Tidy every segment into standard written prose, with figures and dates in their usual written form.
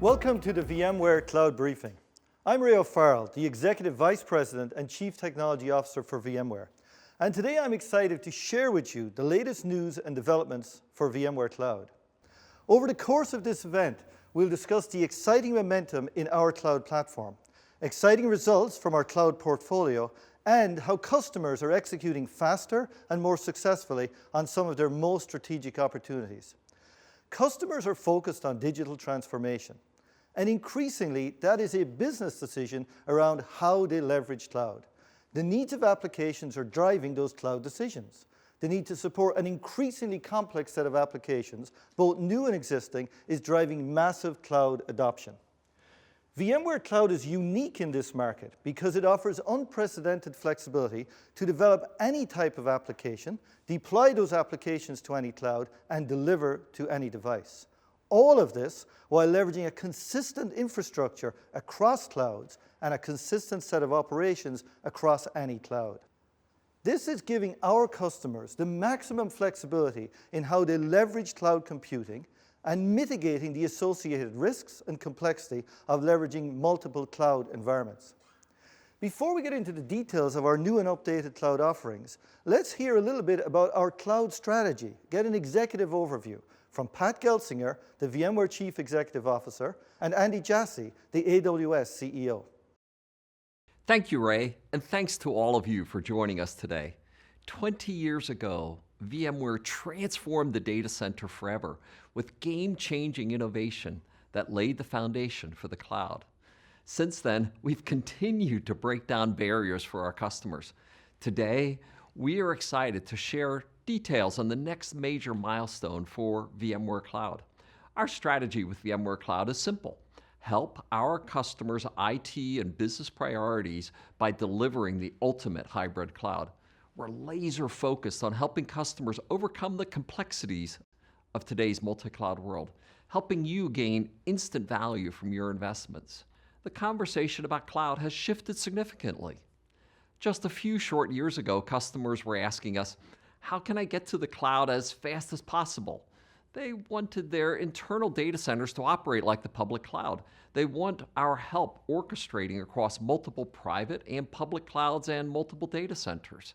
Welcome to the VMware Cloud Briefing. I'm Ray O'Farrell, the Executive Vice President and Chief Technology Officer for VMware. And today I'm excited to share with you the latest news and developments for VMware Cloud. Over the course of this event, we'll discuss the exciting momentum in our cloud platform, exciting results from our cloud portfolio, and how customers are executing faster and more successfully on some of their most strategic opportunities. Customers are focused on digital transformation. And increasingly, that is a business decision around how they leverage cloud. The needs of applications are driving those cloud decisions. The need to support an increasingly complex set of applications, both new and existing, is driving massive cloud adoption. VMware Cloud is unique in this market because it offers unprecedented flexibility to develop any type of application, deploy those applications to any cloud, and deliver to any device. All of this while leveraging a consistent infrastructure across clouds and a consistent set of operations across any cloud. This is giving our customers the maximum flexibility in how they leverage cloud computing and mitigating the associated risks and complexity of leveraging multiple cloud environments. Before we get into the details of our new and updated cloud offerings, let's hear a little bit about our cloud strategy, get an executive overview from Pat Gelsinger, the VMware Chief Executive Officer, and Andy Jassy, the AWS CEO. Thank you, Ray, and thanks to all of you for joining us today. 20 years ago, VMware transformed the data center forever with game-changing innovation that laid the foundation for the cloud. Since then, we've continued to break down barriers for our customers. Today, we are excited to share details on the next major milestone for VMware Cloud. Our strategy with VMware Cloud is simple. Help our customers' IT and business priorities by delivering the ultimate hybrid cloud. We're laser focused on helping customers overcome the complexities of today's multi-cloud world, helping you gain instant value from your investments. The conversation about cloud has shifted significantly. Just a few short years ago, customers were asking us, how can I get to the cloud as fast as possible? They wanted their internal data centers to operate like the public cloud. They want our help orchestrating across multiple private and public clouds and multiple data centers.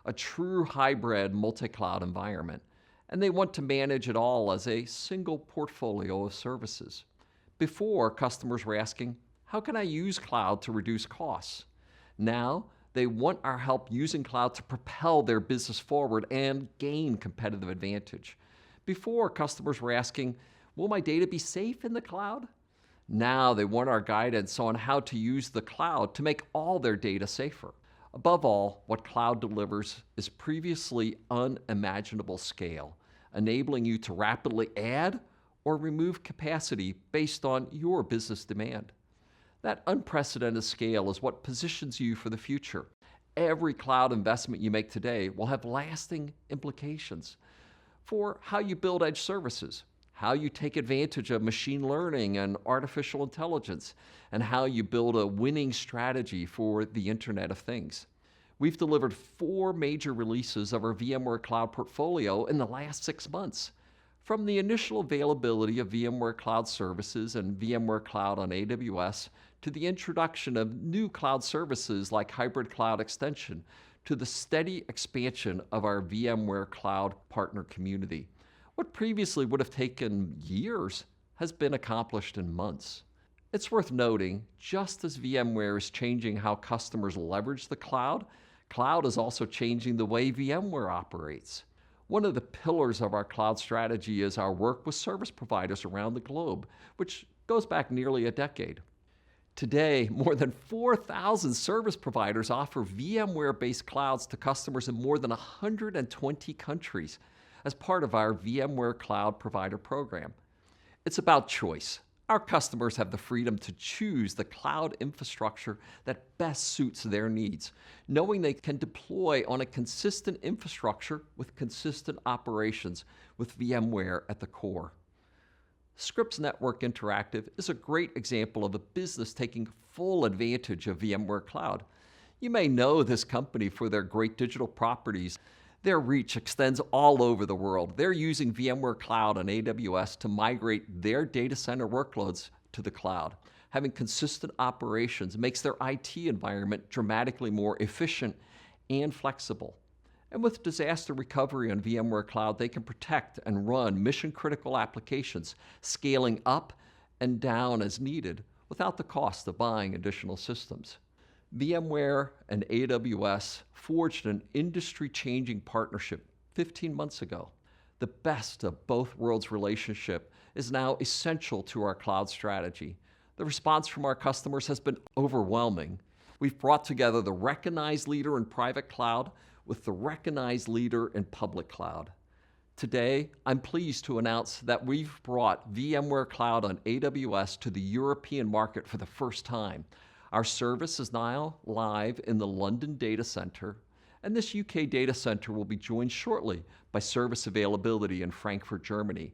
A true hybrid multi-cloud environment. And they want to manage it all as a single portfolio of services. Before, customers were asking, how can I use cloud to reduce costs? Now, they want our help using cloud to propel their business forward and gain competitive advantage. Before, customers were asking, will my data be safe in the cloud? Now they want our guidance on how to use the cloud to make all their data safer. Above all, what cloud delivers is previously unimaginable scale, enabling you to rapidly add or remove capacity based on your business demand. That unprecedented scale is what positions you for the future. Every cloud investment you make today will have lasting implications for how you build edge services, how you take advantage of machine learning and artificial intelligence, and how you build a winning strategy for the Internet of Things. We've delivered 4 major releases of our VMware Cloud portfolio in the last 6 months. From the initial availability of VMware Cloud Services and VMware Cloud on AWS, to the introduction of new cloud services like Hybrid Cloud Extension, to the steady expansion of our VMware Cloud partner community. What previously would have taken years has been accomplished in months. It's worth noting, just as VMware is changing how customers leverage the cloud, cloud is also changing the way VMware operates. One of the pillars of our cloud strategy is our work with service providers around the globe, which goes back nearly a decade. Today, more than 4,000 service providers offer VMware-based clouds to customers in more than 120 countries as part of our VMware Cloud Provider Program. It's about choice. Our customers have the freedom to choose the cloud infrastructure that best suits their needs, knowing they can deploy on a consistent infrastructure with consistent operations with VMware at the core. Scripps Network Interactive is a great example of a business taking full advantage of VMware Cloud. You may know this company for their great digital properties. Their reach extends all over the world. They're using VMware Cloud on AWS to migrate their data center workloads to the cloud. Having consistent operations makes their IT environment dramatically more efficient and flexible. And with disaster recovery on VMware Cloud, they can protect and run mission-critical applications, scaling up and down as needed without the cost of buying additional systems. VMware and AWS forged an industry-changing partnership 15 months ago. The best of both worlds' relationship is now essential to our cloud strategy. The response from our customers has been overwhelming. We've brought together the recognized leader in private cloud with the recognized leader in public cloud. Today, I'm pleased to announce that we've brought VMware Cloud on AWS to the European market for the first time. Our service is now live in the London data center, and this UK data center will be joined shortly by service availability in Frankfurt, Germany.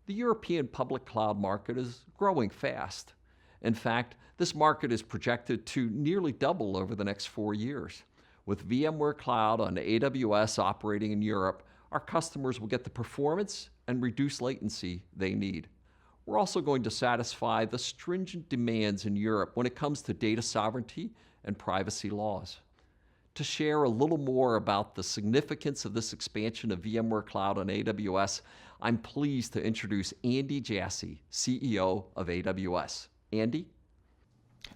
The European public cloud market is growing fast. In fact, this market is projected to nearly double over the next 4 years. With VMware Cloud on AWS operating in Europe, our customers will get the performance and reduced latency they need. We're also going to satisfy the stringent demands in Europe when it comes to data sovereignty and privacy laws. To share a little more about the significance of this expansion of VMware Cloud on AWS, I'm pleased to introduce Andy Jassy, CEO of AWS. Andy?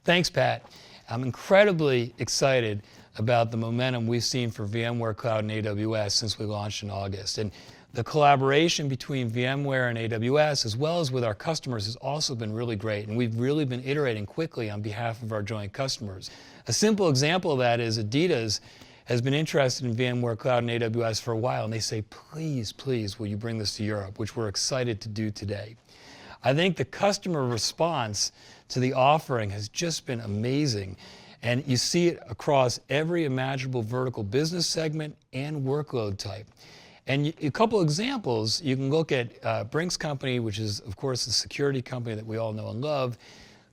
Thanks, Pat. I'm incredibly excited about the momentum we've seen for VMware Cloud and AWS since we launched in August. And the collaboration between VMware and AWS, as well as with our customers, has also been really great. And we've really been iterating quickly on behalf of our joint customers. A simple example of that is Adidas has been interested in VMware Cloud and AWS for a while, and they say, please, please, will you bring this to Europe, which we're excited to do today. I think the customer response to the offering has just been amazing. And you see it across every imaginable vertical business segment and workload type. And a couple examples, you can look at Brink's company, which is, of course, the security company that we all know and love.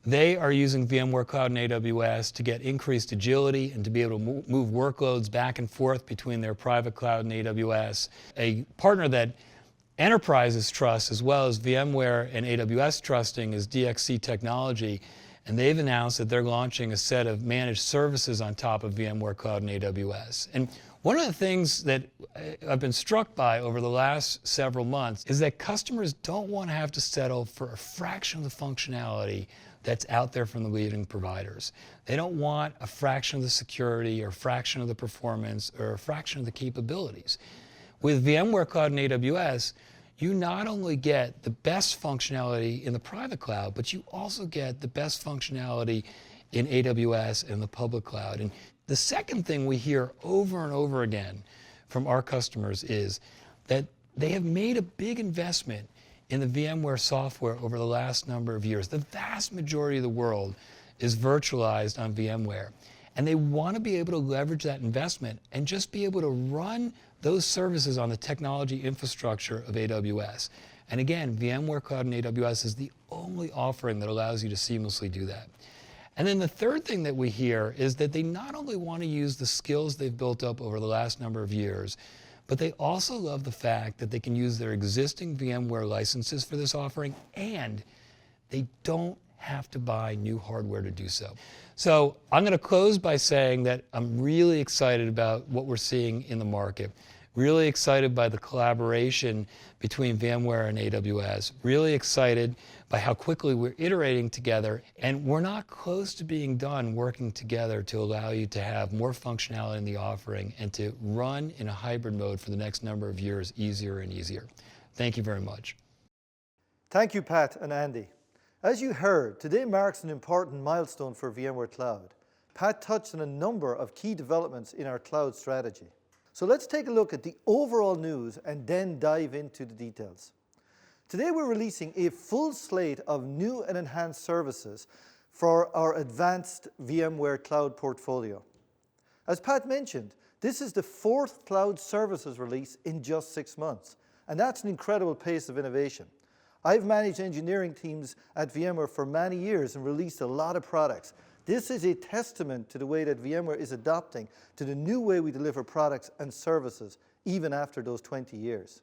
They are using VMware Cloud and AWS to get increased agility and to be able to move workloads back and forth between their private cloud and AWS. A partner that enterprises trust, as well as VMware and AWS trusting, is DXC Technology. And they've announced that they're launching a set of managed services on top of VMware Cloud and AWS. And one of the things that I've been struck by over the last several months is that customers don't want to have to settle for a fraction of the functionality that's out there from the leading providers. They don't want a fraction of the security or a fraction of the performance or a fraction of the capabilities. With VMware Cloud and AWS, you not only get the best functionality in the private cloud, but you also get the best functionality in AWS and the public cloud. And the second thing we hear over and over again from our customers is that they have made a big investment in the VMware software over the last number of years. The vast majority of the world is virtualized on VMware. And they want to be able to leverage that investment and just be able to run those services on the technology infrastructure of AWS. And again, VMware Cloud and AWS is the only offering that allows you to seamlessly do that. And then the third thing that we hear is that they not only want to use the skills they've built up over the last number of years, but they also love the fact that they can use their existing VMware licenses for this offering, and they don't have to buy new hardware to do so. So I'm going to close by saying that I'm really excited about what we're seeing in the market. Really excited by the collaboration between VMware and AWS. Really excited by how quickly we're iterating together. And we're not close to being done working together to allow you to have more functionality in the offering and to run in a hybrid mode for the next number of years easier and easier. Thank you very much. Thank you, Pat and Andy. As you heard, today marks an important milestone for VMware Cloud. Pat touched on a number of key developments in our cloud strategy. So let's take a look at the overall news and then dive into the details. Today we're releasing a full slate of new and enhanced services for our advanced VMware Cloud portfolio. As Pat mentioned, this is the 4th cloud services release in just 6 months, and that's an incredible pace of innovation. I've managed engineering teams at VMware for many years and released a lot of products. This is a testament to the way that VMware is adopting to the new way we deliver products and services, even after those 20 years.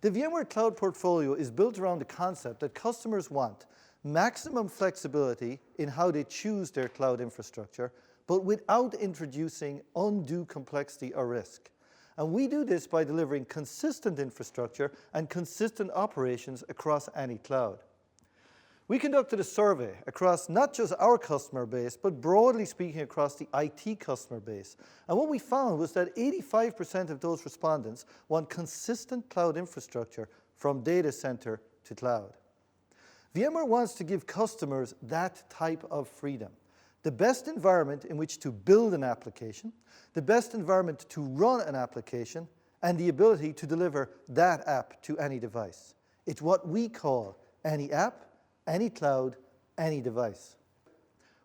The VMware Cloud portfolio is built around the concept that customers want maximum flexibility in how they choose their cloud infrastructure, but without introducing undue complexity or risk. And we do this by delivering consistent infrastructure and consistent operations across any cloud. We conducted a survey across not just our customer base, but broadly speaking across the IT customer base. And what we found was that 85% of those respondents want consistent cloud infrastructure from data center to cloud. VMware wants to give customers that type of freedom. The best environment in which to build an application, the best environment to run an application, and the ability to deliver that app to any device. It's what we call any app, any cloud, any device.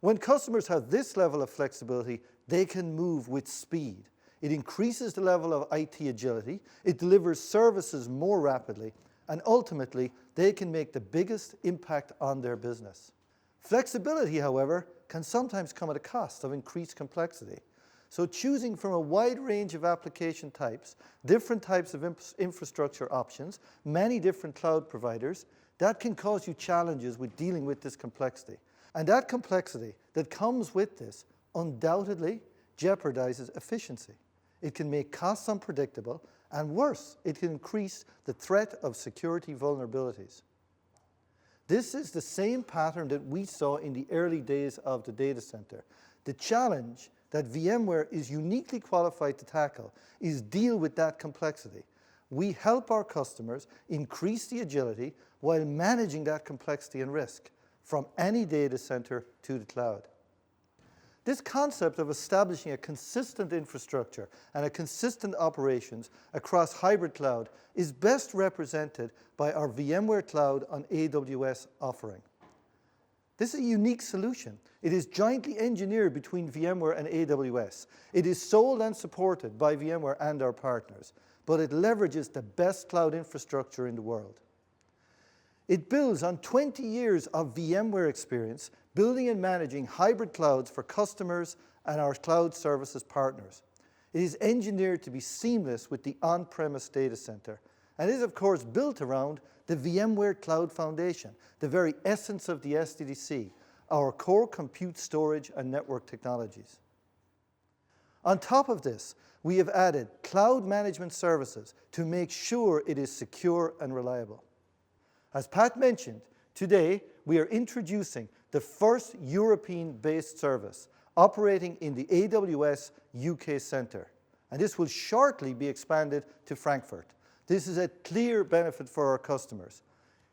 When customers have this level of flexibility, they can move with speed. It increases the level of IT agility, it delivers services more rapidly, and ultimately, they can make the biggest impact on their business. Flexibility, however, can sometimes come at a cost of increased complexity. So choosing from a wide range of application types, different types of infrastructure options, many different cloud providers, that can cause you challenges with dealing with this complexity. And that complexity that comes with this undoubtedly jeopardizes efficiency. It can make costs unpredictable, and worse, it can increase the threat of security vulnerabilities. This is the same pattern that we saw in the early days of the data center. The challenge that VMware is uniquely qualified to tackle is deal with that complexity. We help our customers increase the agility while managing that complexity and risk from any data center to the cloud. This concept of establishing a consistent infrastructure and a consistent operations across hybrid cloud is best represented by our VMware Cloud on AWS offering. This is a unique solution. It is jointly engineered between VMware and AWS. It is sold and supported by VMware and our partners, but it leverages the best cloud infrastructure in the world. It builds on 20 years of VMware experience building and managing hybrid clouds for customers and our cloud services partners. It is engineered to be seamless with the on-premise data center, and is of course built around the VMware Cloud Foundation, the very essence of the SDDC, our core compute, storage, and network technologies. On top of this, we have added cloud management services to make sure it is secure and reliable. As Pat mentioned, today we are introducing the first European-based service operating in the AWS UK Centre, and this will shortly be expanded to Frankfurt. This is a clear benefit for our customers.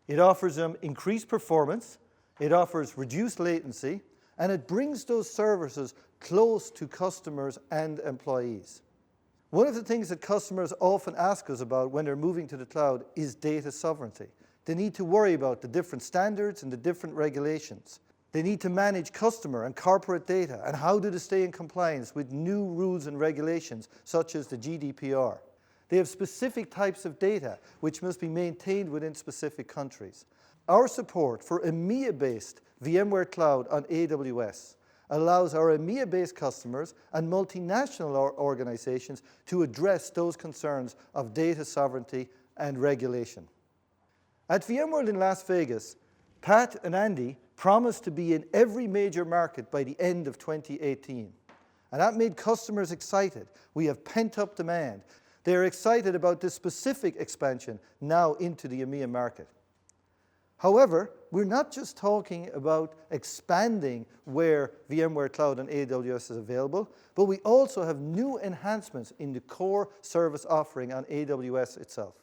It offers them increased performance, it offers reduced latency, and it brings those services close to customers and employees. One of the things that customers often ask us about when they're moving to the cloud is data sovereignty. They need to worry about the different standards and the different regulations. They need to manage customer and corporate data, and how do they stay in compliance with new rules and regulations such as the GDPR. They have specific types of data which must be maintained within specific countries. Our support for EMEA-based VMware Cloud on AWS allows our EMEA-based customers and multinational organizations to address those concerns of data sovereignty and regulation. At VMworld in Las Vegas, Pat and Andy promised to be in every major market by the end of 2018. And that made customers excited. We have pent-up demand. They're excited about this specific expansion now into the EMEA market. However, we're not just talking about expanding where VMware Cloud on AWS is available, but we also have new enhancements in the core service offering on AWS itself.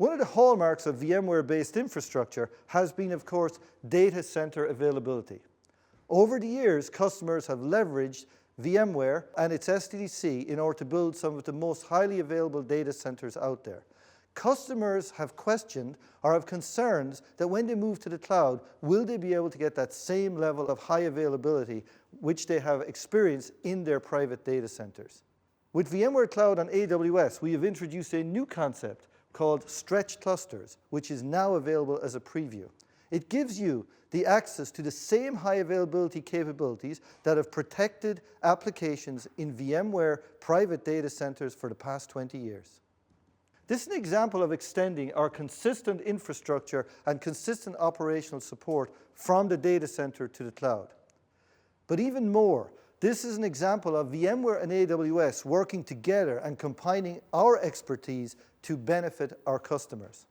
One of the hallmarks of VMware-based infrastructure has been, of course, data center availability. Over the years, customers have leveraged VMware and its SDDC in order to build some of the most highly available data centers out there. Customers have questioned or have concerns that when they move to the cloud, will they be able to get that same level of high availability which they have experienced in their private data centers. With VMware Cloud on AWS, we have introduced a new concept called Stretch Clusters, which is now available as a preview. It gives you the access to the same high availability capabilities that have protected applications in VMware private data centers for the past 20 years. This is an example of extending our consistent infrastructure and consistent operational support from the data center to the cloud. But even more, this is an example of VMware and AWS working together and combining our expertise to benefit our customers.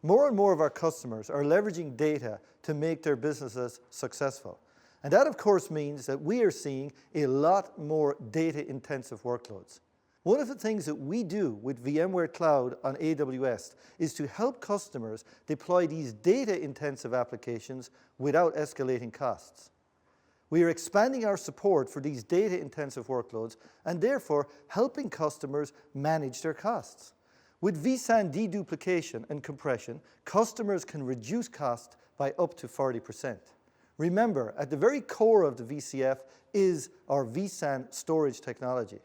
More and more of our customers are leveraging data to make their businesses successful. And that, of course, means that we are seeing a lot more data-intensive workloads. One of the things that we do with VMware Cloud on AWS is to help customers deploy these data-intensive applications without escalating costs. We are expanding our support for these data-intensive workloads and therefore helping customers manage their costs. With vSAN deduplication and compression, customers can reduce cost by up to 40%. Remember, at the very core of the VCF is our vSAN storage technology.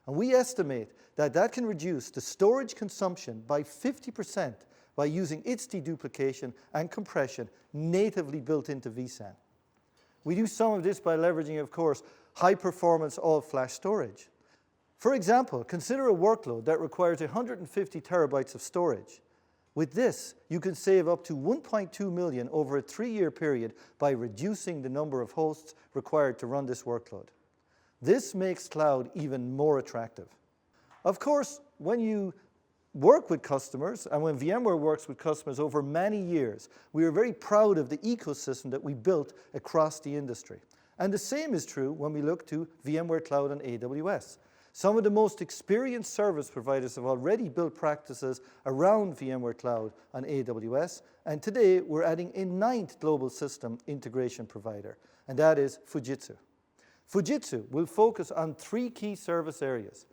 And we estimate that that can reduce the storage consumption by 50% by using its deduplication and compression natively built into vSAN. We do some of this by leveraging, of course, high-performance all-flash storage. For example, consider a workload that requires 150 terabytes of storage. With this, you can save up to $1.2 million over a 3-year period by reducing the number of hosts required to run this workload. This makes cloud even more attractive. Of course, when you work with customers, and when VMware works with customers over many years, we are very proud of the ecosystem that we built across the industry. And the same is true when we look to VMware Cloud on AWS. Some of the most experienced service providers have already built practices around VMware Cloud on AWS, and today we're adding a 9th global system integration provider, and that is Fujitsu. Fujitsu will focus on 3 key service areas: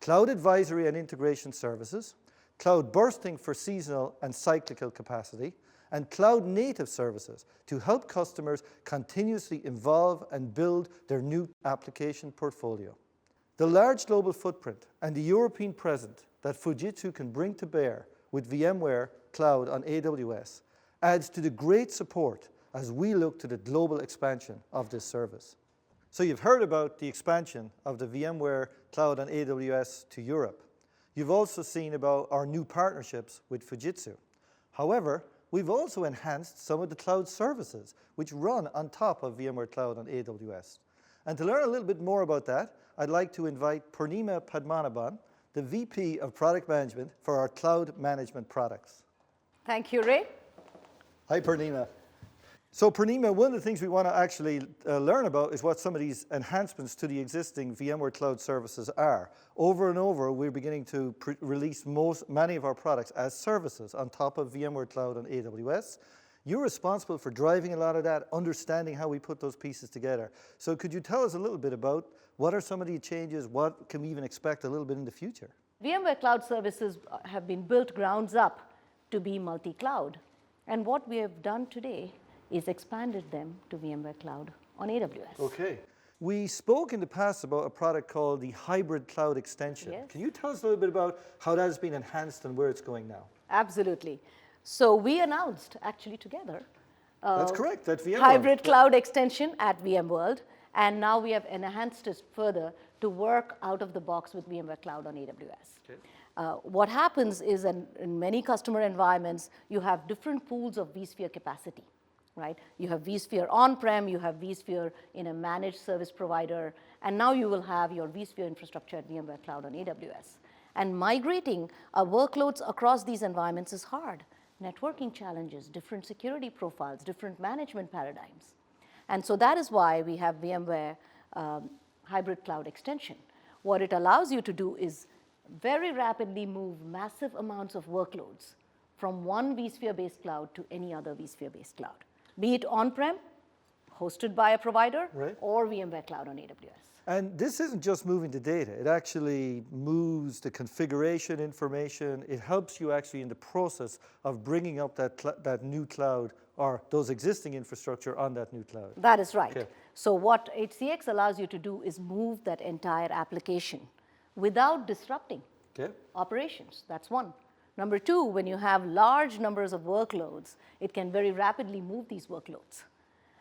cloud advisory and integration services, cloud bursting for seasonal and cyclical capacity, and cloud native services to help customers continuously evolve and build their new application portfolio. The large global footprint and the European presence that Fujitsu can bring to bear with VMware Cloud on AWS adds to the great support as we look to the global expansion of this service. So you've heard about the expansion of the VMware Cloud on AWS to Europe. You've also seen about our new partnerships with Fujitsu. However, we've also enhanced some of the cloud services which run on top of VMware Cloud on AWS. And to learn a little bit more about that, I'd like to invite Purnima Padmanabhan, the VP of Product Management for our cloud management products. Thank you, Ray. Hi, Purnima. So Purnima, one of the things we want to actually learn about is what some of these enhancements to the existing VMware Cloud services are. Over and over, we're beginning to release many of our products as services on top of VMware Cloud on AWS. You're responsible for driving a lot of that, understanding how we put those pieces together. So could you tell us a little bit about what are some of the changes, what can we even expect a little bit in the future? VMware Cloud Services have been built grounds up to be multi-cloud. And what we have done today is expanded them to VMware Cloud on AWS. Okay. We spoke in the past about a product called the Hybrid Cloud Extension. Yes. Can you tell us a little bit about how that has been enhanced and where it's going now? Absolutely. So we announced, actually together, That's correct, at VMworld. Hybrid Cloud Extension at VMworld, and now we have enhanced it further to work out of the box with VMware Cloud on AWS. Okay. What happens is in many customer environments, you have different pools of vSphere capacity, right? You have vSphere on-prem, you have vSphere in a managed service provider, and now you will have your vSphere infrastructure at VMware Cloud on AWS. And migrating workloads across these environments is hard. Networking challenges, different security profiles, different management paradigms. And so that is why we have VMware Hybrid Cloud Extension. What it allows you to do is very rapidly move massive amounts of workloads from one vSphere-based cloud to any other vSphere-based cloud, be it on-prem, hosted by a provider, right, or VMware Cloud on AWS. And this isn't just moving the data, it actually moves the configuration information. It helps you actually in the process of bringing up that new cloud or those existing infrastructure on that new cloud. That is right. Okay. So what HCX allows you to do is move that entire application without disrupting operations. That's one. Number two, when you have large numbers of workloads, it can very rapidly move these workloads.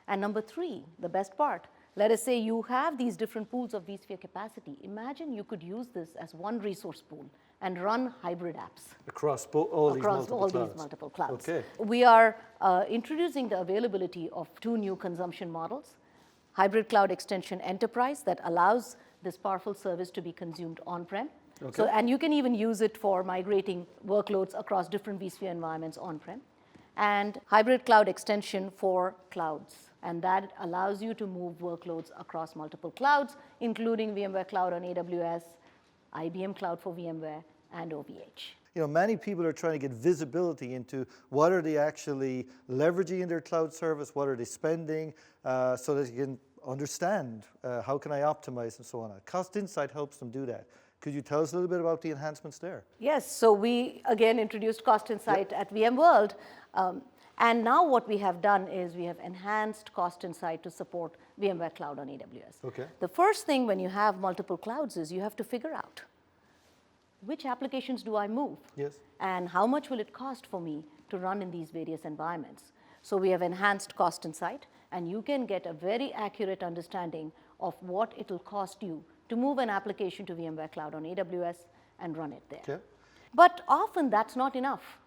And number three, the best part, let us say you have these different pools of vSphere capacity. Imagine you could use this as one resource pool and run hybrid apps Across all these across multiple all clouds. these multiple clouds. Okay. We are introducing the availability of 2 new consumption models. Hybrid Cloud Extension Enterprise that allows this powerful service to be consumed on-prem. Okay. So, and you can even use it for migrating workloads across different vSphere environments on-prem. And Hybrid Cloud Extension for clouds. And that allows you to move workloads across multiple clouds, including VMware Cloud on AWS, IBM Cloud for VMware, and OVH. You know, many people are trying to get visibility into what are they actually leveraging in their cloud service, what are they spending, so that you can understand how can I optimize and so on. Cost Insight helps them do that. Could you tell us a little bit about the enhancements there? Yes, so we again introduced Cost Insight at VMworld. And now what we have done is we have enhanced Cost Insight to support VMware Cloud on AWS. Okay. The first thing when you have multiple clouds is you have to figure out which applications do I move? Yes. And how much will it cost for me to run in these various environments? So we have enhanced Cost Insight, and you can get a very accurate understanding of what it will cost you to move an application to VMware Cloud on AWS and run it there. Okay. But often that's not enough,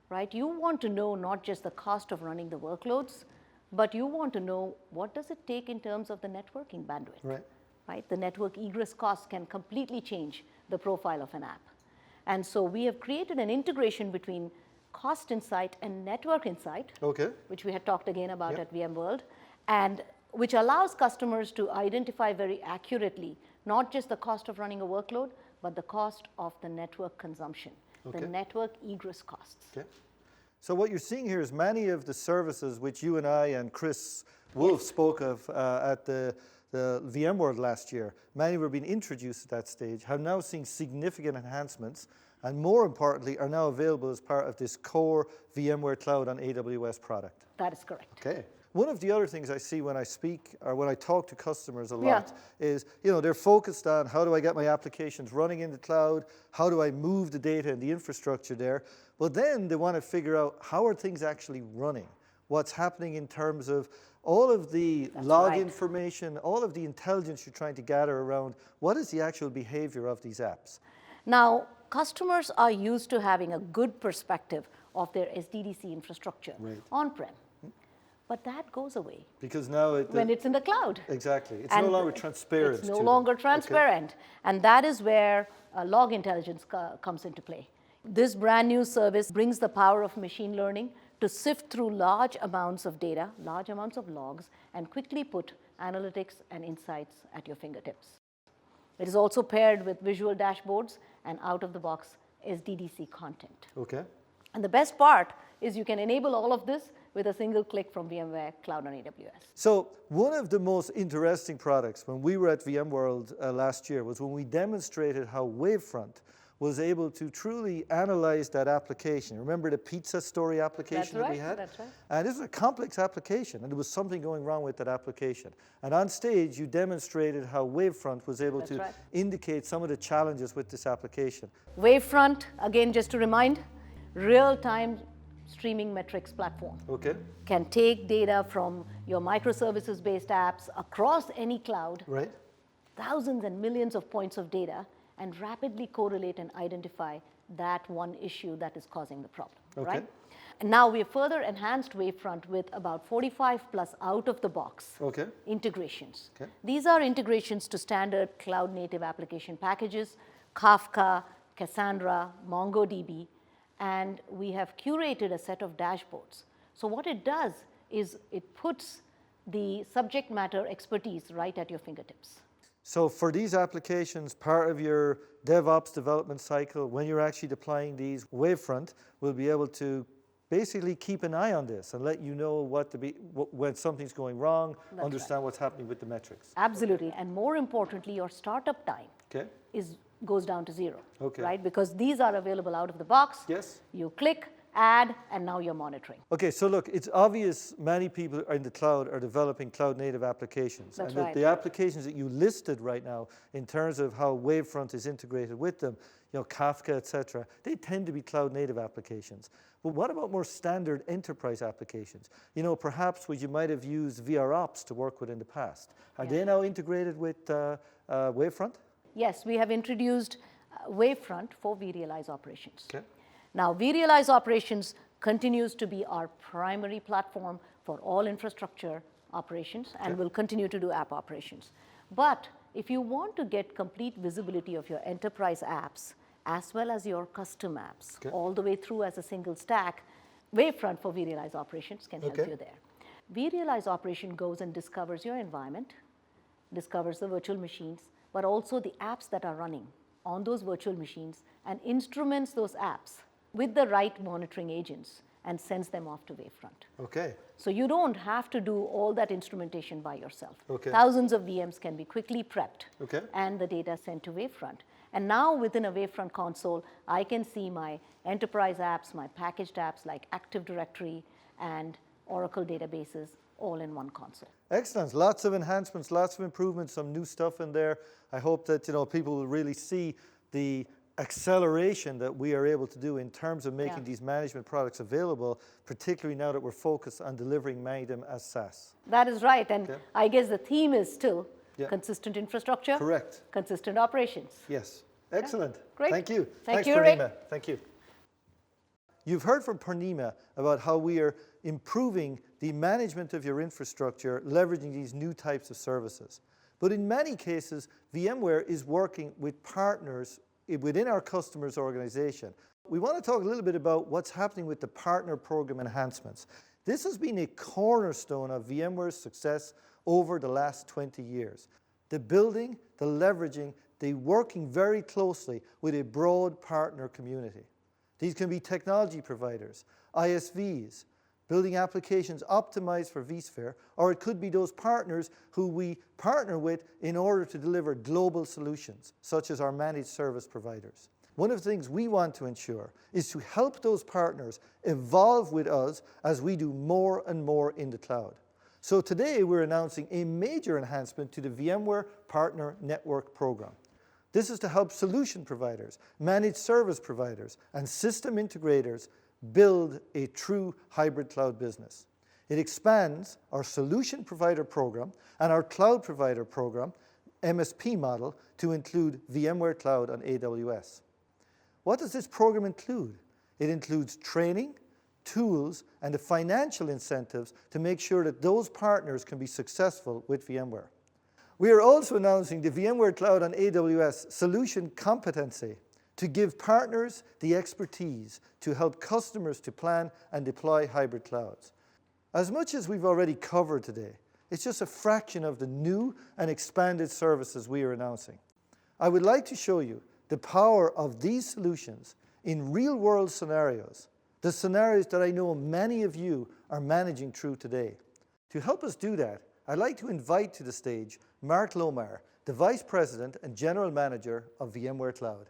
right? You want to know not just the cost of running the workloads, but you want to know what does it take in terms of the networking bandwidth. Right. Right? The network egress costs can completely change the profile of an app. And so we have created an integration between Cost Insight and Network Insight, Okay. which we had talked again about Yep. at VMworld, and which allows customers to identify very accurately not just the cost of running a workload, but the cost of the network consumption, Okay. the network egress costs. Okay. So what you're seeing here is many of the services which you and I and Chris Wolf spoke of at the VMworld last year, many were being introduced at that stage, have now seen significant enhancements, and more importantly, are now available as part of this core VMware Cloud on AWS product. That is correct. Okay. One of the other things I see when I speak or when I talk to customers a lot Yeah. is, you know, they're focused on how do I get my applications running in the cloud, how do I move the data and the infrastructure there, but then they want to figure out how are things actually running, what's happening in terms of all of the log right. information, all of the intelligence you're trying to gather around what is the actual behavior of these apps. Now, customers are used to having a good perspective of their SDDC infrastructure Right. on-prem, but that goes away Because now when it's in the cloud. exactly, it's And no longer transparent. It's no to them. longer Okay. transparent. And that is where log intelligence comes into play. This brand new service brings the power of machine learning to sift through large amounts of data, large amounts of logs, and quickly put analytics and insights at your fingertips. It is also paired with visual dashboards and out-of-the-box SDDC content. Okay. And the best part is you can enable all of this with a single click from VMware Cloud on AWS. So one of the most interesting products when we were at VMworld last year was when we demonstrated how Wavefront was able to truly analyze that application. Remember the pizza story application that we had? That's right. And this was a complex application, and there was something going wrong with that application. And on stage, you demonstrated how Wavefront was able That's to right. indicate some of the challenges with this application. Wavefront, again, just to remind, real-time streaming metrics platform. Okay, Can take data from your microservices-based apps across any cloud, right? thousands and millions of points of data, and rapidly correlate and identify that one issue that is causing the problem, Okay. right? And now we have further enhanced Wavefront with about 45 plus out-of-the-box Okay. integrations. Okay. These are integrations to standard cloud-native application packages, Kafka, Cassandra, MongoDB, and we have curated a set of dashboards. So what it does is it puts the subject matter expertise right at your fingertips. So for these applications, part of your DevOps development cycle, when you're actually deploying these, Wavefront will be able to basically keep an eye on this and let you know when something's going wrong, That's understand what's happening with the metrics. Absolutely, and more importantly, your startup time Okay? goes down to zero, Okay. right? Because these are available out of the box. Yes. You click, add, and now you're monitoring. Okay, so look, it's obvious many people in the cloud are developing cloud-native applications. That's and right. the applications that you listed right now, in terms of how Wavefront is integrated with them, you know, Kafka, et cetera, they tend to be cloud-native applications. But what about more standard enterprise applications? You know, perhaps you might have used VROps to work with in the past. Are they now integrated with Wavefront? Yes, we have introduced Wavefront for vRealize Operations. Okay. Now, vRealize Operations continues to be our primary platform for all infrastructure operations and will continue to do app operations. But if you want to get complete visibility of your enterprise apps as well as your custom apps, all the way through as a single stack, Wavefront for vRealize Operations can help you there. vRealize Operation goes and discovers your environment, discovers the virtual machines, but also the apps that are running on those virtual machines, and instruments those apps with the right monitoring agents and sends them off to Wavefront. Okay. So you don't have to do all that instrumentation by yourself. Okay. Thousands of VMs can be quickly prepped Okay. and the data sent to Wavefront. And now within a Wavefront console, I can see my enterprise apps, my packaged apps like Active Directory and Oracle databases all in one console. Excellent. Lots of enhancements, lots of improvements, some new stuff in there. I hope that people will really see the acceleration that we are able to do in terms of making these management products available, particularly now that we're focused on delivering many of them as SaaS. That is right. And I guess the theme is still consistent infrastructure, Correct. consistent operations. Yes. Excellent. Great. Thank you. Thank Thanks, you, Ray. Purnima. Thank you. You've heard from Purnima about how we are improving the management of your infrastructure, leveraging these new types of services. But in many cases, VMware is working with partners within our customers' organization. We want to talk a little bit about what's happening with the partner program enhancements. This has been a cornerstone of VMware's success over the last 20 years. The building, the leveraging, the working very closely with a broad partner community. These can be technology providers, ISVs, building applications optimized for vSphere, or it could be those partners who we partner with in order to deliver global solutions, such as our managed service providers. One of the things we want to ensure is to help those partners evolve with us as we do more and more in the cloud. So today we're announcing a major enhancement to the VMware Partner Network program. This is to help solution providers, managed service providers, and system integrators build a true hybrid cloud business. It expands our solution provider program and our cloud provider program, MSP model, to include VMware Cloud on AWS. What does this program include? It includes training, tools, and the financial incentives to make sure that those partners can be successful with VMware. We are also announcing the VMware Cloud on AWS Solution Competency to give partners the expertise to help customers to plan and deploy hybrid clouds. As much as we've already covered today, it's just a fraction of the new and expanded services we are announcing. I would like to show you the power of these solutions in real-world scenarios, the scenarios that I know many of you are managing through today. To help us do that, I'd like to invite to the stage Mark Lomar, the Vice President and General Manager of VMware Cloud.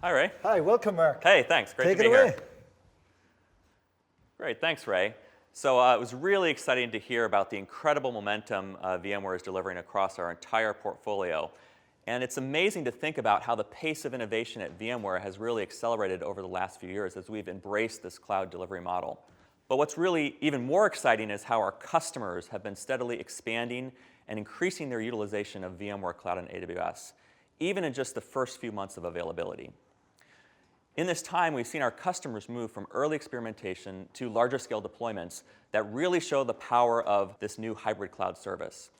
Hi, Ray. Hi, welcome, Mark. Hey, thanks. Great Take to be it away. here. Great, thanks, Ray. So it was really exciting to hear about the incredible momentum VMware is delivering across our entire portfolio. And it's amazing to think about how the pace of innovation at VMware has really accelerated over the last few years as we've embraced this cloud delivery model. But what's really even more exciting is how our customers have been steadily expanding and increasing their utilization of VMware Cloud on AWS, even in just the first few months of availability. In this time, we've seen our customers move from early experimentation to larger scale deployments that really show the power of this new hybrid cloud service.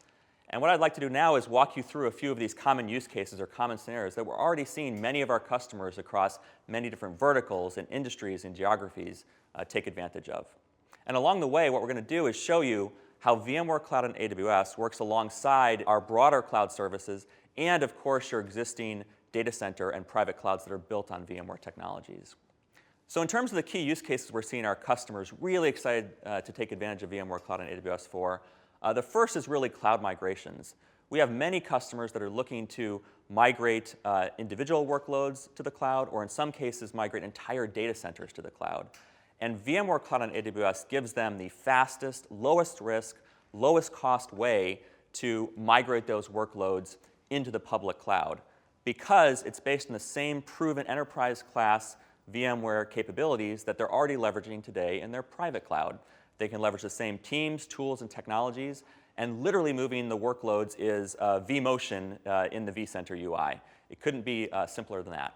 And what I'd like to do now is walk you through a few of these common use cases or common scenarios that we're already seeing many of our customers across many different verticals and industries and geographies take advantage of. And along the way, what we're going to do is show you how VMware Cloud on AWS works alongside our broader cloud services and, of course, your existing data center and private clouds that are built on VMware technologies. So in terms of the key use cases we're seeing our customers really excited to take advantage of VMware Cloud on AWS for, the first is really cloud migrations. We have many customers that are looking to migrate individual workloads to the cloud, or in some cases, migrate entire data centers to the cloud. And VMware Cloud on AWS gives them the fastest, lowest risk, lowest cost way to migrate those workloads into the public cloud, because it's based on the same proven enterprise class VMware capabilities that they're already leveraging today in their private cloud. They can leverage the same teams, tools, and technologies, and literally moving the workloads is vMotion in the vCenter UI. It couldn't be simpler than that.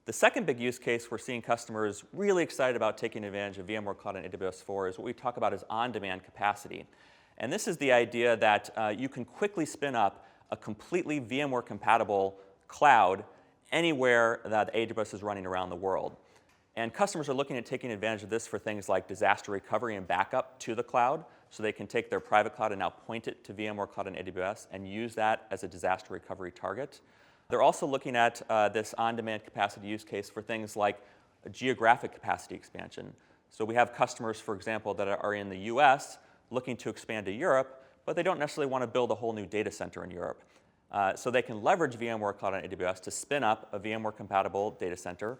The second big use case we're seeing customers really excited about taking advantage of VMware Cloud on AWS for is what we talk about as on-demand capacity. And this is the idea that you can quickly spin up a completely VMware-compatible cloud anywhere that AWS is running around the world. And customers are looking at taking advantage of this for things like disaster recovery and backup to the cloud, so they can take their private cloud and now point it to VMware Cloud on AWS and use that as a disaster recovery target. They're also looking at this on-demand capacity use case for things like a geographic capacity expansion. So we have customers, for example, that are in the US looking to expand to Europe, but they don't necessarily want to build a whole new data center in Europe. So they can leverage VMware Cloud on AWS to spin up a VMware-compatible data center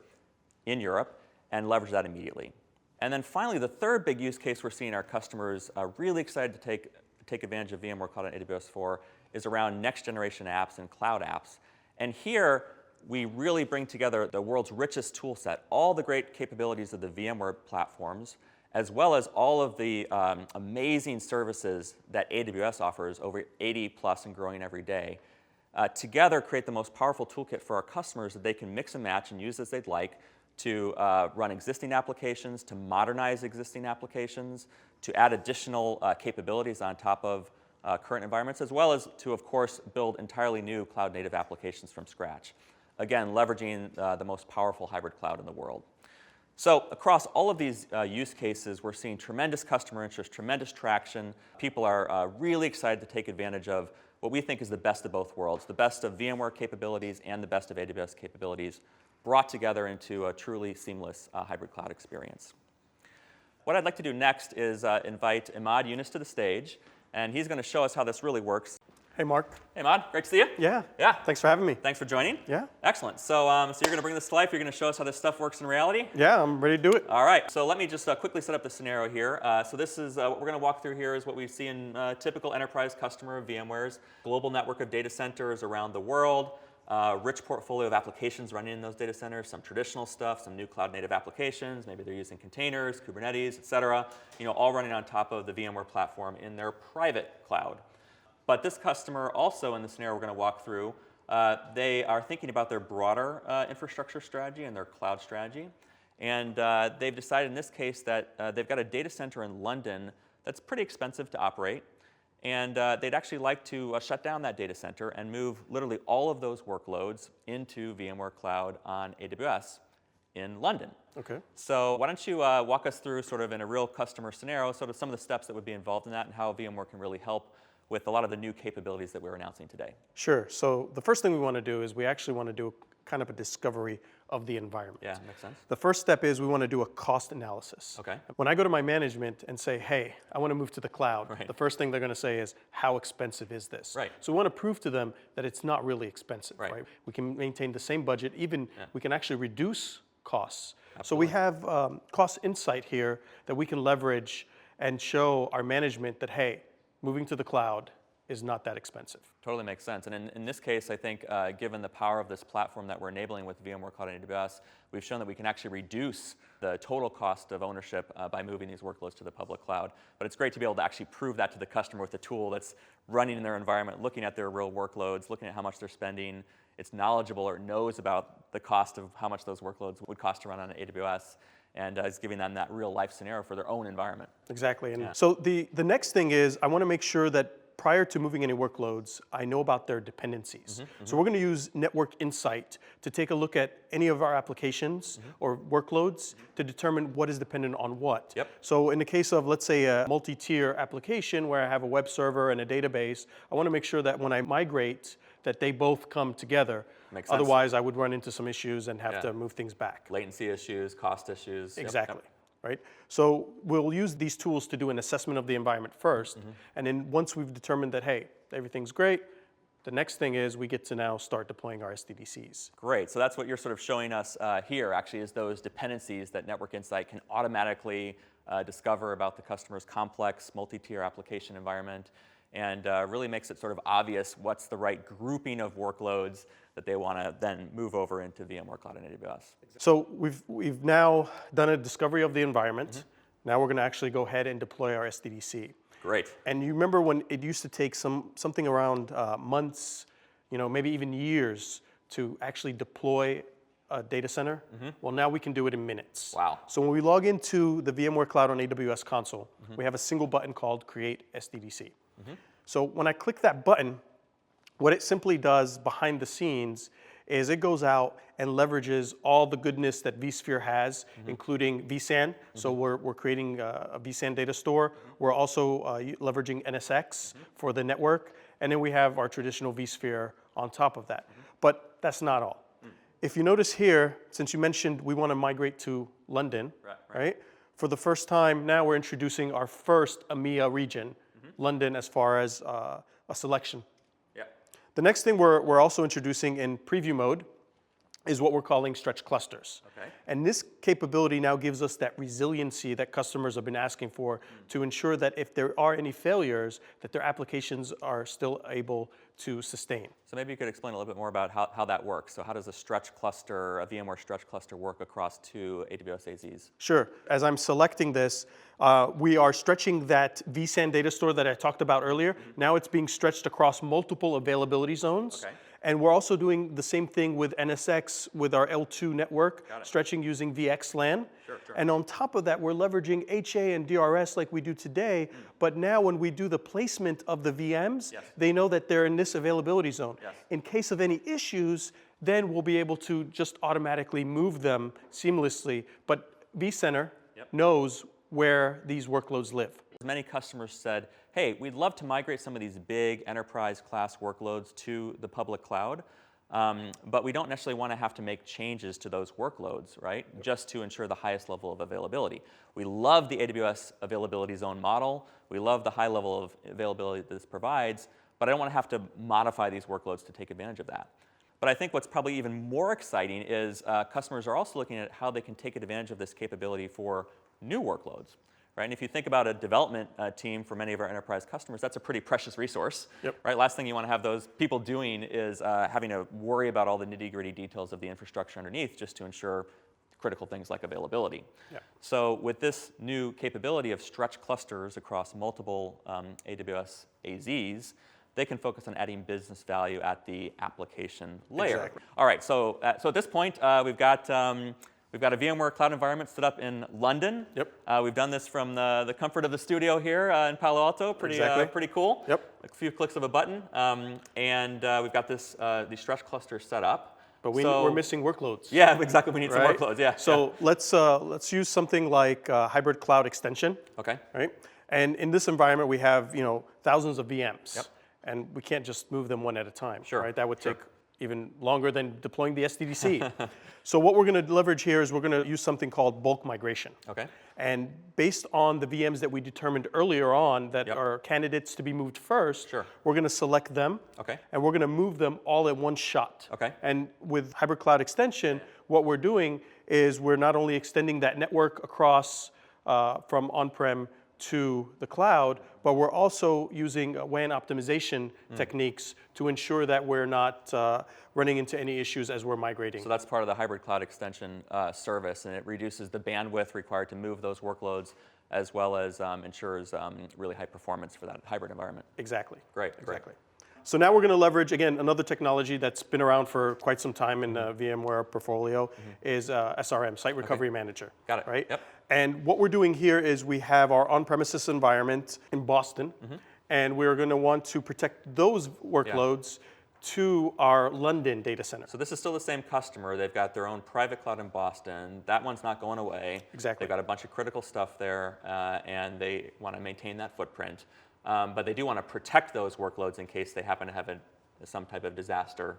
in Europe and leverage that immediately. And then finally, the third big use case we're seeing our customers really excited to take advantage of VMware Cloud on AWS for is around next-generation apps and cloud apps. And here, we really bring together the world's richest tool set, all the great capabilities of the VMware platforms, as well as all of the amazing services that AWS offers, over 80 plus and growing every day, together create the most powerful toolkit for our customers that they can mix and match and use as they'd like to run existing applications, to modernize existing applications, to add additional capabilities on top of current environments, as well as to, of course, build entirely new cloud-native applications from scratch. Again, leveraging the most powerful hybrid cloud in the world. So across all of these use cases, we're seeing tremendous customer interest, tremendous traction. People are really excited to take advantage of what we think is the best of both worlds, the best of VMware capabilities and the best of AWS capabilities brought together into a truly seamless hybrid cloud experience. What I'd like to do next is invite Imad Yunus to the stage, and he's going to show us how this really works. Hey, Mark. Hey, Imad, great to see you. Yeah. Yeah. Thanks for having me. Thanks for joining. Yeah. Excellent. So, so you're going to bring this to life. You're going to show us how this stuff works in reality. Yeah, I'm ready to do it. All right. So let me just quickly set up the scenario here. So this is what we're going to walk through here is what we see in typical enterprise customer of VMware's global network of data centers around the world. Rich portfolio of applications running in those data centers, some traditional stuff, some new cloud-native applications. Maybe they're using containers, Kubernetes, et cetera. All running on top of the VMware platform in their private cloud. But this customer also, in the scenario we're going to walk through, they are thinking about their broader infrastructure strategy and their cloud strategy. And they've decided in this case that they've got a data center in London that's pretty expensive to operate. And they'd actually like to shut down that data center and move literally all of those workloads into VMware Cloud on AWS in London. Okay. So why don't you walk us through sort of in a real customer scenario, sort of some of the steps that would be involved in that and how VMware can really help with a lot of the new capabilities that we're announcing today. Sure. So the first thing we want to do is we actually want to do kind of a discovery of the environment. Yeah, makes sense. The first step is we want to do a cost analysis. Okay. When I go to my management and say, hey, I want to move to the cloud, Right. the first thing they're going to say is, how expensive is this? Right. So we want to prove to them that it's not really expensive, Right. right? We can maintain the same budget, even we can actually reduce costs. Absolutely. So we have cost insight here that we can leverage and show our management that, hey, moving to the cloud is not that expensive. Totally makes sense. And in this case, I think given the power of this platform that we're enabling with VMware Cloud on AWS, we've shown that we can actually reduce the total cost of ownership by moving these workloads to the public cloud. But it's great to be able to actually prove that to the customer with a tool that's running in their environment, looking at their real workloads, looking at how much they're spending. It's knowledgeable or knows about the cost of how much those workloads would cost to run on AWS, and is giving them that real life scenario for their own environment. Exactly. And so the next thing is I want to make sure that prior to moving any workloads, I know about their dependencies. So we're going to use Network Insight to take a look at any of our applications or workloads to determine what is dependent on what. Yep. So in the case of, let's say, a multi-tier application where I have a web server and a database, I want to make sure that when I migrate, that they both come together. Makes sense. Otherwise, I would run into some issues and have Yeah. to move things back. Latency issues, cost issues. Yep, Exactly. yep. Right? So we'll use these tools to do an assessment of the environment first. And then once we've determined that, hey, everything's great, the next thing is we get to now start deploying our SDDCs. Great. So that's what you're sort of showing us here, actually, is those dependencies that Network Insight can automatically discover about the customer's complex multi-tier application environment, and really makes it sort of obvious what's the right grouping of workloads that they want to then move over into VMware Cloud and AWS. So we've now done a discovery of the environment. Now we're going to actually go ahead and deploy our SDDC. Great. And you remember when it used to take something around months, maybe even years to actually deploy a data center? Well, now we can do it in minutes. Wow. So when we log into the VMware Cloud on AWS console, we have a single button called Create SDDC. So when I click that button, what it simply does behind the scenes is it goes out and leverages all the goodness that vSphere has, including vSAN. So we're creating a vSAN data store. We're also leveraging NSX for the network. And then we have our traditional vSphere on top of that. But that's not all. If you notice here, since you mentioned we want to migrate to London, right? For the first time, now we're introducing our first EMEA region, London, as far as a selection. The next thing we're also introducing in preview mode is what we're calling stretch clusters. Okay. And this capability now gives us that resiliency that customers have been asking for to ensure that if there are any failures, that their applications are still able to sustain. So maybe you could explain a little bit more about how that works. So how does a stretch cluster, a VMware stretch cluster, work across two AWS AZs? Sure. As I'm selecting this, we are stretching that vSAN data store that I talked about earlier. Now it's being stretched across multiple availability zones. Okay. And we're also doing the same thing with NSX with our L2 network, stretching using VXLAN. Sure. And on top of that, we're leveraging HA and DRS like we do today. But now when we do the placement of the VMs, they know that they're in this availability zone. In case of any issues, then we'll be able to just automatically move them seamlessly. But vCenter knows where these workloads live. Many customers said, hey, we'd love to migrate some of these big enterprise class workloads to the public cloud, but we don't necessarily want to have to make changes to those workloads, right? Just to ensure the highest level of availability. We love the AWS availability zone model. We love the high level of availability that this provides, but I don't want to have to modify these workloads to take advantage of that. But I think what's probably even more exciting is customers are also looking at how they can take advantage of this capability for new workloads. Right? And if you think about a development team for many of our enterprise customers, that's a pretty precious resource. Right? Last thing you want to have those people doing is having to worry about all the nitty-gritty details of the infrastructure underneath just to ensure critical things like availability. So with this new capability of stretch clusters across multiple AWS AZs, they can focus on adding business value at the application layer. Exactly. All right, so at this point, we've got a VMware cloud environment set up in London. We've done this from the comfort of the studio here in Palo Alto. Pretty cool. A few clicks of a button, and we've got these stretch clusters set up. But we're missing workloads. Yeah, exactly. We need some workloads. Yeah. So let's use something like hybrid cloud extension. Okay. Right. And in this environment, we have thousands of VMs, and we can't just move them one at a time. Right. That would take even longer than deploying the SDDC. So what we're going to leverage here is we're going to use something called bulk migration. Okay. And based on the VMs that we determined earlier on that are candidates to be moved first, we're going to select them. Okay. And we're going to move them all at one shot. Okay. And with hybrid cloud extension, what we're doing is we're not only extending that network across from on-prem to the cloud, but we're also using WAN optimization techniques to ensure that we're not running into any issues as we're migrating. So that's part of the hybrid cloud extension service, and it reduces the bandwidth required to move those workloads, as well as ensures really high performance for that hybrid environment. Exactly. Great. Exactly. So now we're going to leverage, again, another technology that's been around for quite some time in the VMware portfolio is SRM, Site Recovery Manager. Got it. Right? Yep. And what we're doing here is we have our on-premises environment in Boston, and we're going to want to protect those workloads to our London data center. So this is still the same customer. They've got their own private cloud in Boston. That one's not going away. Exactly. They've got a bunch of critical stuff there, and they want to maintain that footprint. But they do want to protect those workloads in case they happen to have some type of disaster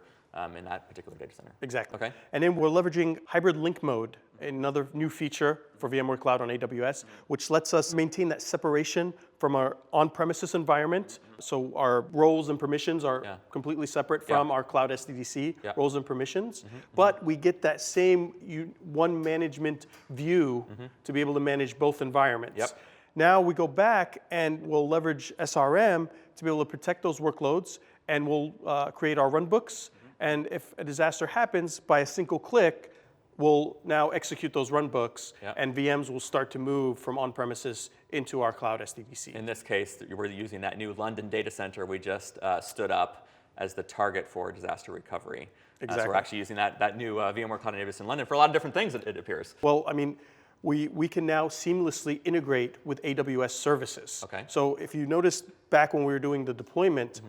in that particular data center. Exactly. Okay. And then we're leveraging hybrid link mode, another new feature for VMware Cloud on AWS, which lets us maintain that separation from our on-premises environment. So our roles and permissions are completely separate from our cloud SDDC roles and permissions. But we get that same one management view to be able to manage both environments. Now we go back and we'll leverage SRM to be able to protect those workloads, and we'll create our runbooks, And if a disaster happens, by a single click, we'll now execute those runbooks, Yep. and VMs will start to move from on-premises into our cloud SDDC. In this case, we're using that new London data center we just stood up as the target for disaster recovery. So Exactly. we're actually using that new VMware Cloud on AWS in London for a lot of different things, it appears. Well, I mean, we can now seamlessly integrate with AWS services. Okay. So if you noticed back when we were doing the deployment,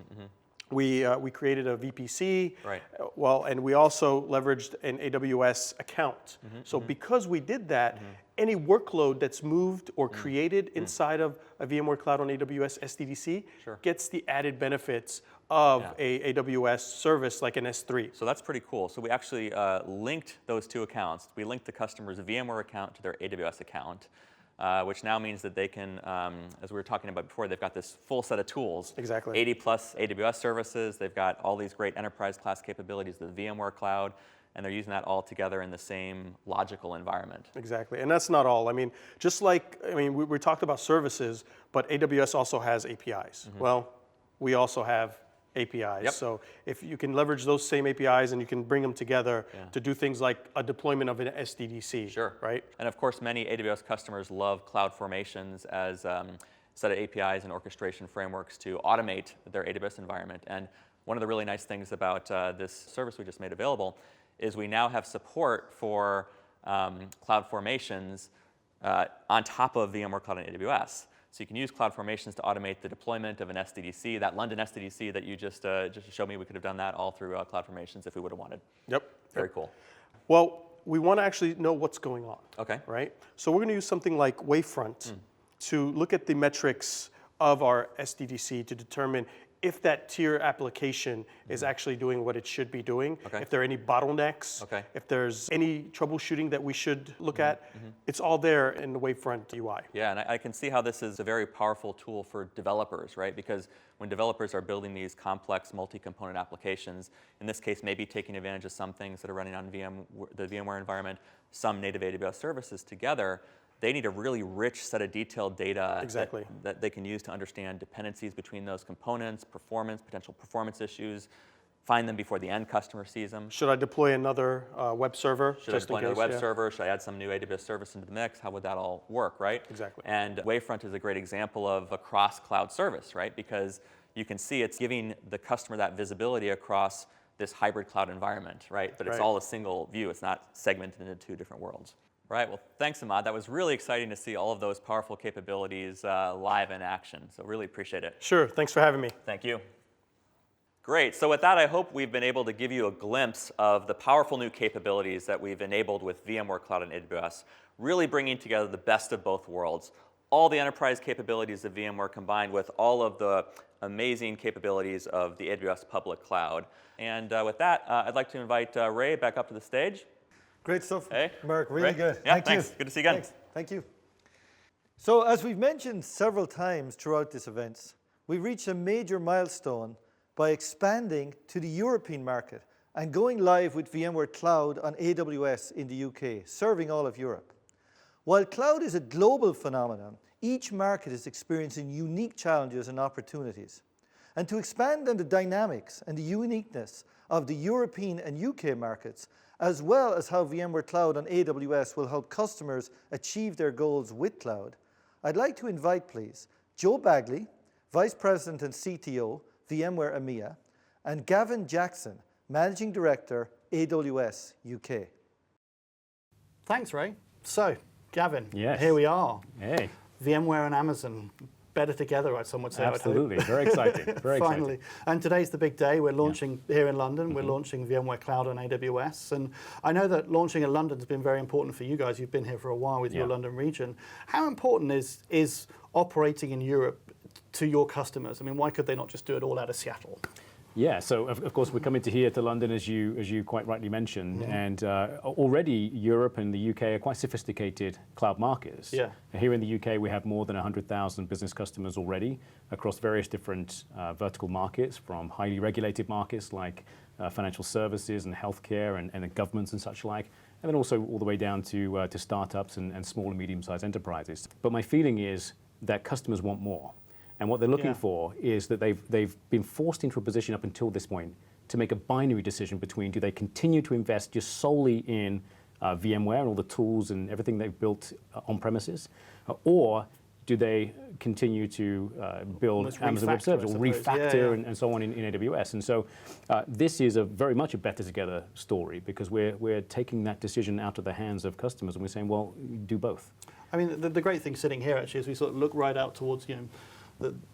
we created a VPC. Right. Well, and we also leveraged an AWS account. So because we did that, any workload that's moved or created inside of a VMware Cloud on AWS SDDC Sure. gets the added benefits of Yeah. a AWS service like an S3. So that's pretty cool. So we actually linked those two accounts. We linked the customer's VMware account to their AWS account, which now means that they can, as we were talking about before, they've got this full set of tools. Exactly. 80 plus AWS services. They've got all these great enterprise class capabilities, the VMware Cloud, and they're using that all together in the same logical environment. Exactly, and that's not all. I mean, just like, we talked about services, but AWS also has APIs. Well, we also have APIs. Yep. So if you can leverage those same APIs and you can bring them together Yeah. to do things like a deployment of an SDDC. Sure. Right? And of course, many AWS customers love Cloud Formations as a set of APIs and orchestration frameworks to automate their AWS environment. And one of the really nice things about this service we just made available is we now have support for Cloud Formations on top of VMware Cloud on AWS. So you can use Cloud Formations to automate the deployment of an SDDC. That London SDDC that you just showed me, we could have done that all through Cloud Formations if we would have wanted. Yep. Very cool. Well, we want to actually know what's going on. Okay. Right? So we're going to use something like Wavefront to look at the metrics of our SDDC to determine if that tier application is actually doing what it should be doing, Okay. if there are any bottlenecks, Okay. if there's any troubleshooting that we should look at. It's all there in the Wavefront UI. Yeah, and I can see how this is a very powerful tool for developers, right? Because when developers are building these complex multi-component applications, in this case, maybe taking advantage of some things that are running on the VMware environment, some native AWS services together, they need a really rich set of detailed data Exactly. that they can use to understand dependencies between those components, performance, potential performance issues, find them before the end customer sees them. Should I deploy another web server? Should I just in deploy another case? web Yeah. server? Should I add some new AWS service into the mix? How would that all work, right? Exactly. And Wavefront is a great example of a cross-cloud service, right? Because you can see it's giving the customer that visibility across this hybrid cloud environment, right? But it's Right. all a single view. It's not segmented into two different worlds. Right, well, thanks, Ahmad. That was really exciting to see all of those powerful capabilities live in action. So really appreciate it. Sure, thanks for having me. Thank you. Great. So with that, I hope we've been able to give you a glimpse of the powerful new capabilities that we've enabled with VMware Cloud on AWS, really bringing together the best of both worlds. All the enterprise capabilities of VMware combined with all of the amazing capabilities of the AWS public cloud. And with that, I'd like to invite Ray back up to the stage. Great stuff, Hey, Mark. Really Ray? good. Yeah, Thank thanks. you. Good to see you again. Thanks. Thank you. So, as we've mentioned several times throughout this event, we've reached a major milestone by expanding to the European market and going live with VMware Cloud on AWS in the UK, serving all of Europe. While cloud is a global phenomenon, each market is experiencing unique challenges and opportunities. And to expand on the dynamics and the uniqueness of the European and UK markets, as well as how VMware Cloud on AWS will help customers achieve their goals with cloud, I'd like to invite, please, Joe Bagley, Vice President and CTO, VMware EMEA, and Gavin Jackson, Managing Director, AWS UK. Thanks, Ray. So, Gavin, Yes. here we are. Hey, VMware and Amazon, better together, some would say. I would hope. absolutely. Very exciting. Very Finally. exciting. And today's the big day. We're launching here in London. We're launching VMware Cloud on AWS. And I know that launching in London has been very important for you guys. You've been here for a while with your Yeah. London region. How important is operating in Europe to your customers? I mean, why could they not just do it all out of Seattle? Yeah, so of course we're coming to here to London, as you quite rightly mentioned, and already Europe and the UK are quite sophisticated cloud markets. Yeah. Here in the UK, we have more than 100,000 business customers already across various different vertical markets, from highly regulated markets like financial services and healthcare and the governments and such like, and then also all the way down to startups and small and medium-sized enterprises. But my feeling is that customers want more. And what they're looking Yeah. for is that they've been forced into a position up until this point to make a binary decision between do they continue to invest just solely in VMware and all the tools and everything they've built on premises, or do they continue to build Almost Amazon Web refactor, Services I or suppose. refactor Yeah, yeah. and so on in AWS? And so this is very much a better together story because we're taking that decision out of the hands of customers and we're saying, well, do both. I mean, the great thing sitting here actually is we sort of look right out towards,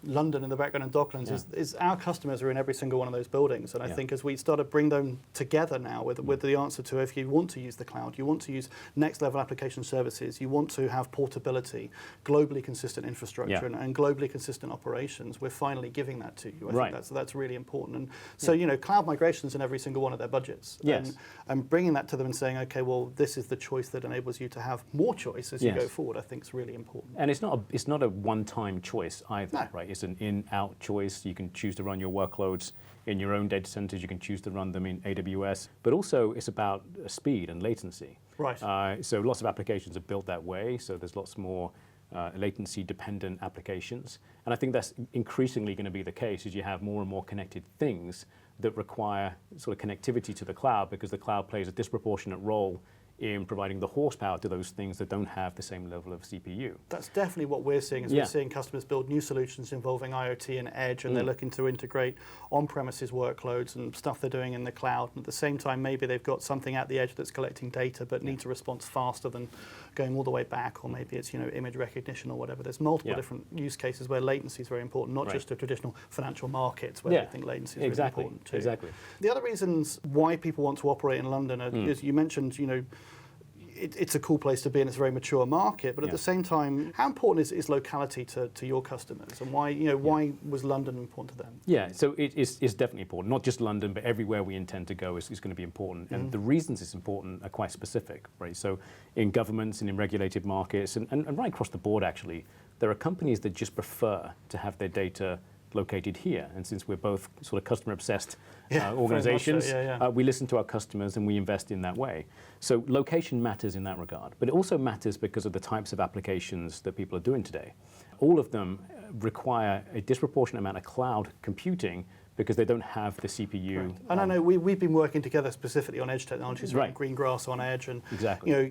London in the background and Docklands is our customers are in every single one of those buildings. And I think as we start to bring them together now with the answer to if you want to use the cloud, you want to use next level application services, you want to have portability, globally consistent infrastructure and globally consistent operations, we're finally giving that to you. I think that's really important. And so, cloud migration's in every single one of their budgets. Yes. And bringing that to them and saying, okay, well, this is the choice that enables you to have more choice as you go forward, I think is really important. And it's not a one-time choice either, right? It's an in-out choice. You can choose to run your workloads in your own data centers. You can choose to run them in AWS. But also, it's about speed and latency. Right. So lots of applications are built that way. So there's lots more latency-dependent applications. And I think that's increasingly going to be the case as you have more and more connected things that require sort of connectivity to the cloud because the cloud plays a disproportionate role in providing the horsepower to those things that don't have the same level of CPU. That's definitely what we're seeing. We're seeing customers build new solutions involving IoT and edge, and they're looking to integrate on-premises workloads and stuff they're doing in the cloud. And at the same time, maybe they've got something at the edge that's collecting data, but needs a response faster than going all the way back, or maybe it's image recognition or whatever. There's multiple different use cases where latency is very important, not just the traditional financial markets where I think latency is really important too. Exactly. The other reasons why people want to operate in London are, as you mentioned, it's a cool place to be and it's a very mature market, but at the same time, how important is locality to your customers, and why was London important to them? Yeah, so it's definitely important. Not just London, but everywhere we intend to go is going to be important. And the reasons it's important are quite specific, right? So in governments and in regulated markets, and right across the board actually, there are companies that just prefer to have their data located here. And since we're both sort of customer-obsessed organizations, we listen to our customers and we invest in that way. So location matters in that regard. But it also matters because of the types of applications that people are doing today. All of them require a disproportionate amount of cloud computing because they don't have the CPU. Right. And I know we've been working together specifically on edge technologies, like Greengrass on edge, and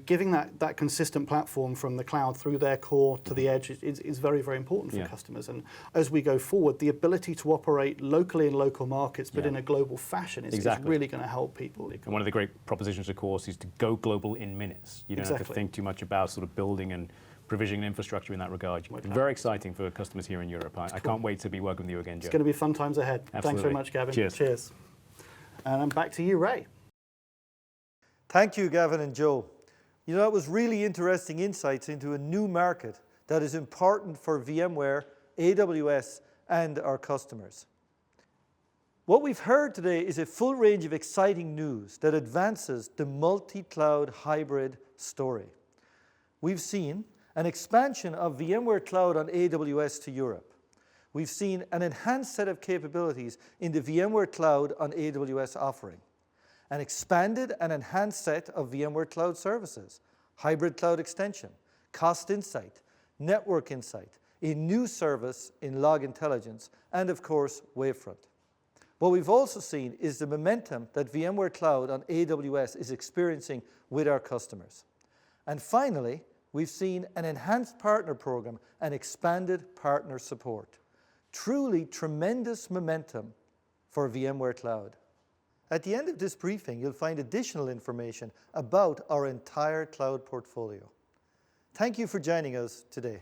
giving that consistent platform from the cloud through their core to the edge is very, very important for customers. And as we go forward, the ability to operate locally in local markets, but in a global fashion, is really going to help people. And one of the great propositions, of course, is to go global in minutes. You don't have to think too much about sort of building and provisioning infrastructure in that regard. Very exciting for customers here in Europe. I can't wait to be working with you again, Joe. It's going to be fun times ahead. Absolutely. Thanks very much, Gavin. Cheers. And I'm back to you, Ray. Thank you, Gavin and Joe. It was really interesting insights into a new market that is important for VMware, AWS, and our customers. What we've heard today is a full range of exciting news that advances the multi-cloud hybrid story. We've seen an expansion of VMware Cloud on AWS to Europe. We've seen an enhanced set of capabilities in the VMware Cloud on AWS offering, an expanded and enhanced set of VMware Cloud services, hybrid cloud extension, cost insight, network insight, a new service in log intelligence, and of course, Wavefront. What we've also seen is the momentum that VMware Cloud on AWS is experiencing with our customers. And finally, we've seen an enhanced partner program and expanded partner support. Truly tremendous momentum for VMware Cloud. At the end of this briefing, you'll find additional information about our entire cloud portfolio. Thank you for joining us today.